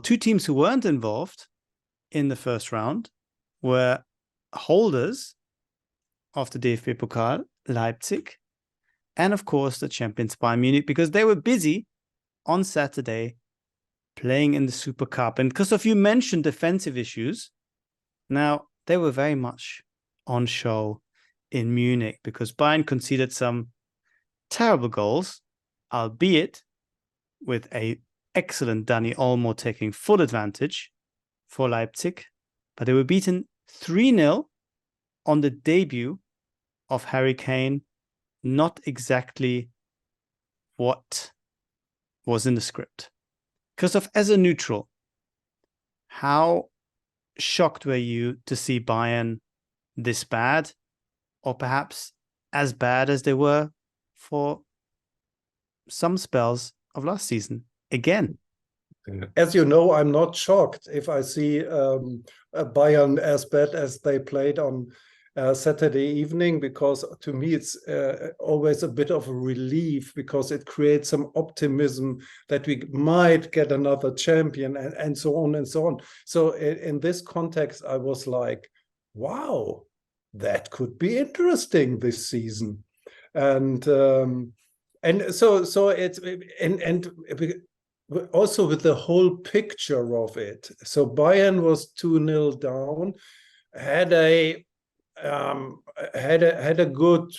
Two teams who weren't involved in the first round were holders of the DFB Pokal, Leipzig, and of course the champions Bayern Munich, because they were busy on Saturday playing in the Super Cup. And Christoph, you mentioned defensive issues. Now, they were very much on show in Munich because Bayern conceded some terrible goals, albeit with an excellent Dani Olmo taking full advantage for Leipzig. But they were beaten 3-0 on the debut of Harry Kane. Not exactly what was in the script. Christoph, as a neutral, how shocked were you to see Bayern this bad, or perhaps as bad as they were for some spells of last season again? As you know, I'm not shocked if I see Bayern as bad as they played on Saturday evening, because to me it's always a bit of a relief, because it creates some optimism that we might get another champion and so on and so on. So in this context, I was like, wow, that could be interesting this season. And so it's and also with the whole picture of it. So Bayern was 2-0 down, had a good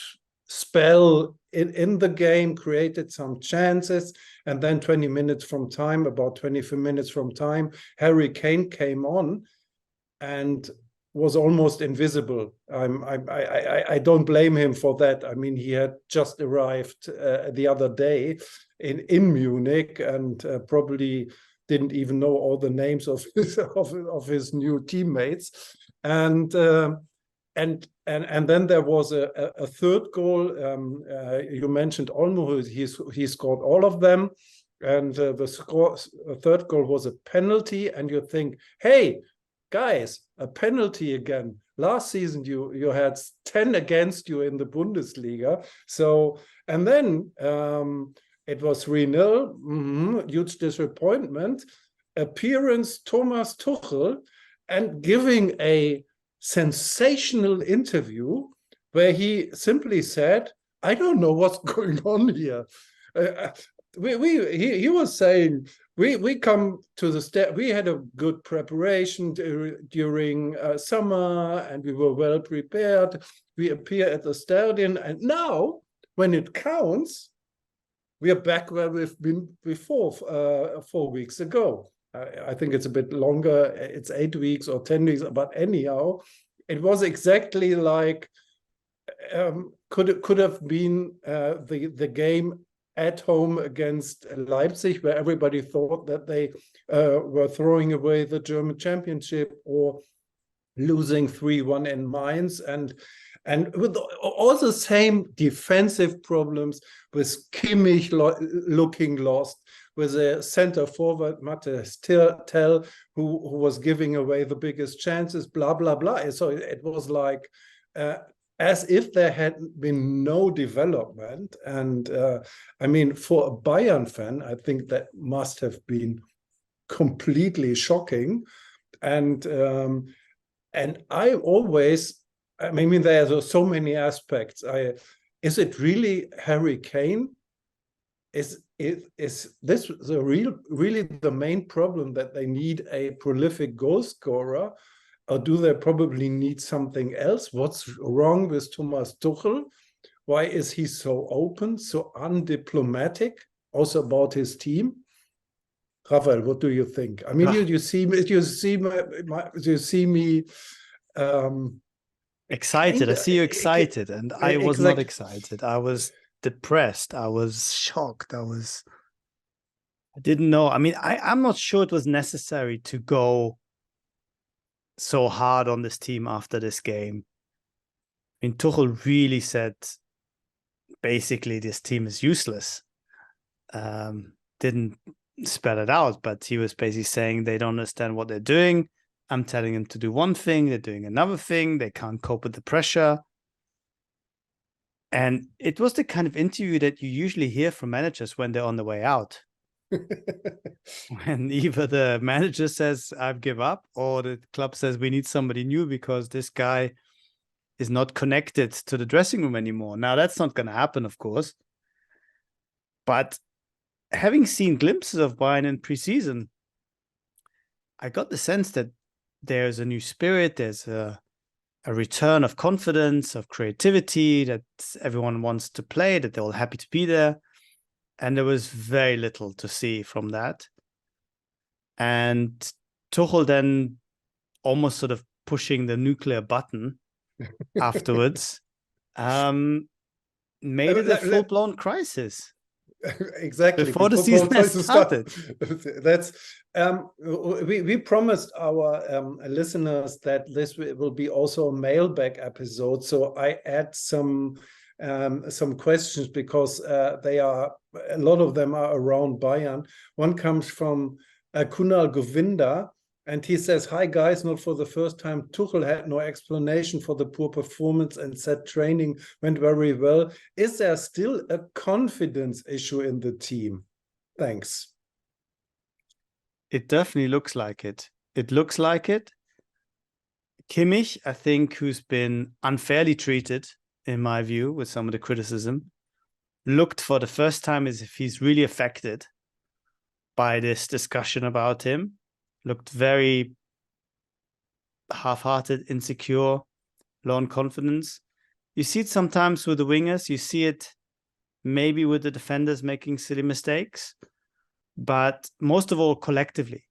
spell in the game, created some chances, and then 20 minutes from time, about 24 minutes from time, Harry Kane came on and was almost invisible. I don't blame him for that. I mean, he had just arrived the other day in Munich and probably didn't even know all the names of his new teammates. And then there was a third goal. You mentioned Olmo, he scored all of them. And the third goal was a penalty. And you think, hey, guys, a penalty again. Last season, you had 10 against you in the Bundesliga. So, and then it was 3-0, huge disappointment. Appearance, Thomas Tuchel, and giving a sensational interview where he simply said, I don't know what's going on here. He was saying, we come to the we had a good preparation during summer, and we were well prepared. We appear at the stadium, and now when it counts, we are back where we've been before 4 weeks ago. I think it's a bit longer. It's 8 weeks or 10 weeks, but anyhow, it was exactly like could have been the game at home against Leipzig, where everybody thought that they were throwing away the German championship, or losing 3-1 in Mainz, and with all the same defensive problems, with Kimmich looking lost, with a center forward, Matthias Tell, who was giving away the biggest chances, blah, blah, blah. So it was like as if there had been no development. And I mean, for a Bayern fan, I think that must have been completely shocking. And I always, I mean, there are so many aspects. Is it really Harry Kane? Is this really the main problem, that they need a prolific goal scorer, or do they probably need something else? What's wrong with Thomas Tuchel? Why is he so open, so undiplomatic, also about his team? Raphael, what do you think? I mean, you see me excited. I see you excited, and I was not excited. I was depressed. I was shocked. I didn't know. I mean, I'm not sure it was necessary to go so hard on this team after this game. I mean, Tuchel really said, basically, this team is useless. Didn't spell it out, but he was basically saying they don't understand what they're doing. I'm telling them to do one thing, they're doing another thing. They can't cope with the pressure. And it was the kind of interview that you usually hear from managers when they're on the way out. when either the manager says, I've give up, or the club says, we need somebody new because this guy is not connected to the dressing room anymore. Now, that's not going to happen, of course. But having seen glimpses of Bayern in preseason, I got the sense that there's a new spirit, there's a return of confidence, of creativity, that everyone wants to play, that they're all happy to be there. And there was very little to see from that. And Tuchel then almost sort of pushing the nuclear button afterwards made it a full-blown crisis. Exactly. Before the season has started. That's we promised our listeners that this will be also a mailbag episode. So I add some questions because a lot of them are around Bayern. One comes from Kunal Govinda, and he says, "Hi guys, not for the first time. Tuchel had no explanation for the poor performance and said training went very well. Is there still a confidence issue in the team? Thanks." It definitely looks like it. It looks like it. Kimmich, I think, who's been unfairly treated, in my view, with some of the criticism, looked for the first time as if he's really affected by this discussion about him. Looked very half-hearted, insecure, low on confidence. You see it sometimes with the wingers. You see it maybe with the defenders making silly mistakes. But most of all, collectively,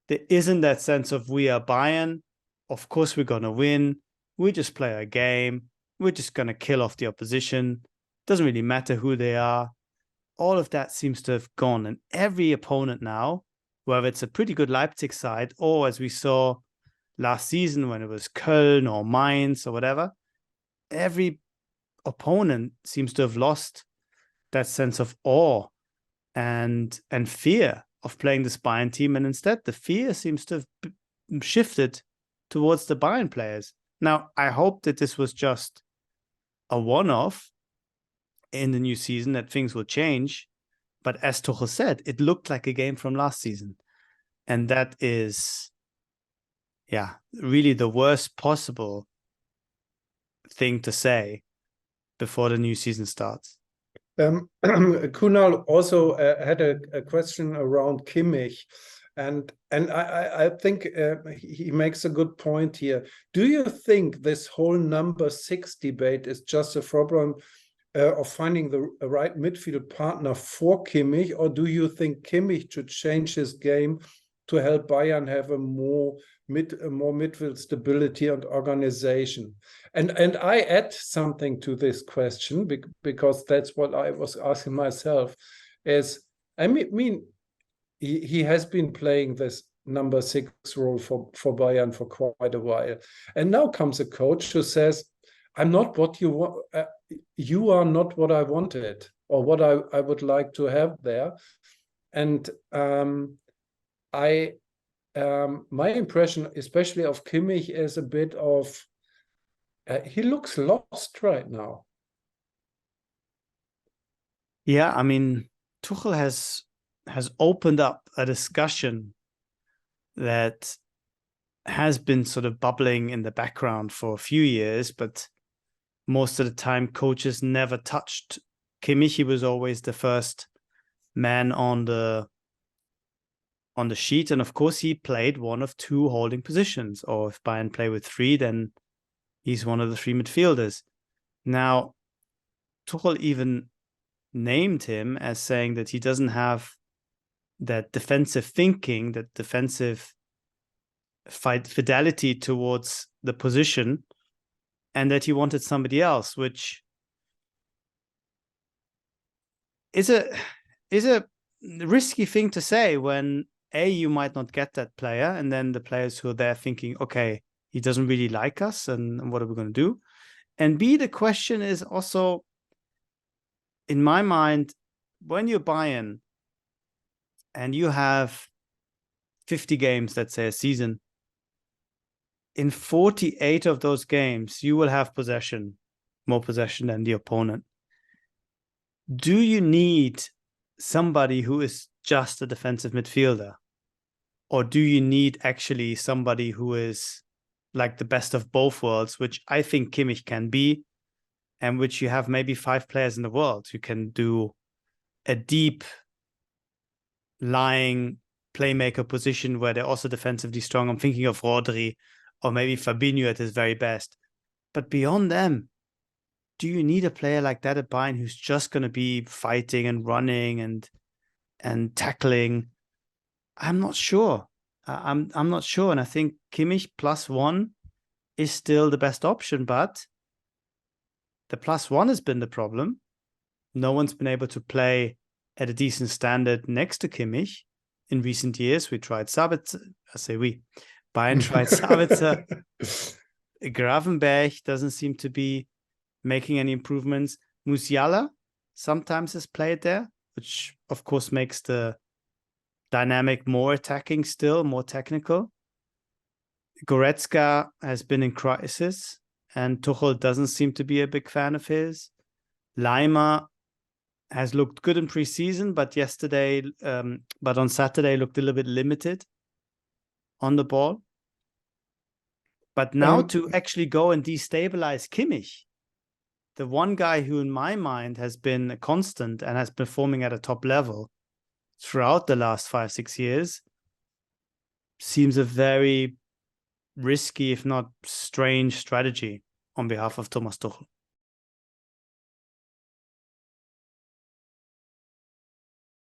there isn't that sense of we are Bayern. Of course, we're going to win. We just play our game. We're just going to kill off the opposition. Doesn't really matter who they are. All of that seems to have gone. And every opponent now, whether it's a pretty good Leipzig side, or as we saw last season when it was Köln or Mainz or whatever, every opponent seems to have lost that sense of awe and fear of playing this Bayern team. And instead, the fear seems to have shifted towards the Bayern players. Now, I hope that this was just a one-off in the new season, that things will change. But as Tuchel said, it looked like a game from last season. And that is, really the worst possible thing to say before the new season starts. Kunal also had a question around Kimmich. And I think he makes a good point here. Do you think this whole number 6 debate is just a problem of finding the right midfield partner for Kimmich, or do you think Kimmich should change his game to help Bayern have a more midfield stability and organization? And I add something to this question because that's what I was asking myself. I mean, he has been playing this number 6 role for Bayern for quite a while, and now comes a coach who says, "I'm not what you want. You are not what I wanted, or what I would like to have there." And my impression, especially of Kimmich, is a bit of he looks lost right now. Yeah, I mean, Tuchel has opened up a discussion that has been sort of bubbling in the background for a few years, but most of the time coaches never touched Kimmich. He was always the first man on the sheet, and of course he played one of 2 holding positions, or if Bayern play with 3, then he's one of the 3 midfielders. Now, Tuchel even named him as saying that he doesn't have that defensive thinking, that defensive fidelity towards the position, and that he wanted somebody else, which is a risky thing to say when you might not get that player, and then the players who are there thinking, okay, he doesn't really like us, and what are we going to do? And B, the question is also, in my mind, when you're Bayern and you have 50 games, let's say a season, in 48 of those games, you will have more possession than the opponent. Do you need somebody who is just a defensive midfielder? Or do you need actually somebody who is like the best of both worlds, which I think Kimmich can be, and which you have maybe 5 players in the world who can do a deep lying playmaker position where they're also defensively strong. I'm thinking of Rodri or maybe Fabinho at his very best. But beyond them, do you need a player like that at Bayern who's just going to be fighting and running and tackling? I'm not sure. I'm not sure. And I think Kimmich +1 is still the best option, but the +1 has been the problem. No one's been able to play at a decent standard next to Kimmich in recent years. We tried Sabitzer. I say we. Bayern tried Sabitzer. Gravenberch doesn't seem to be making any improvements. Musiala sometimes has played there, which of course makes the dynamic more attacking still, more technical. Goretzka has been in crisis, and Tuchel doesn't seem to be a big fan of his. Leimer has looked good in preseason, but on Saturday looked a little bit limited on the ball. But now to actually go and destabilize Kimmich, the one guy who in my mind has been a constant and has been performing at a top level throughout the last 5-6 years, seems a very risky, if not strange, strategy on behalf of Thomas Tuchel.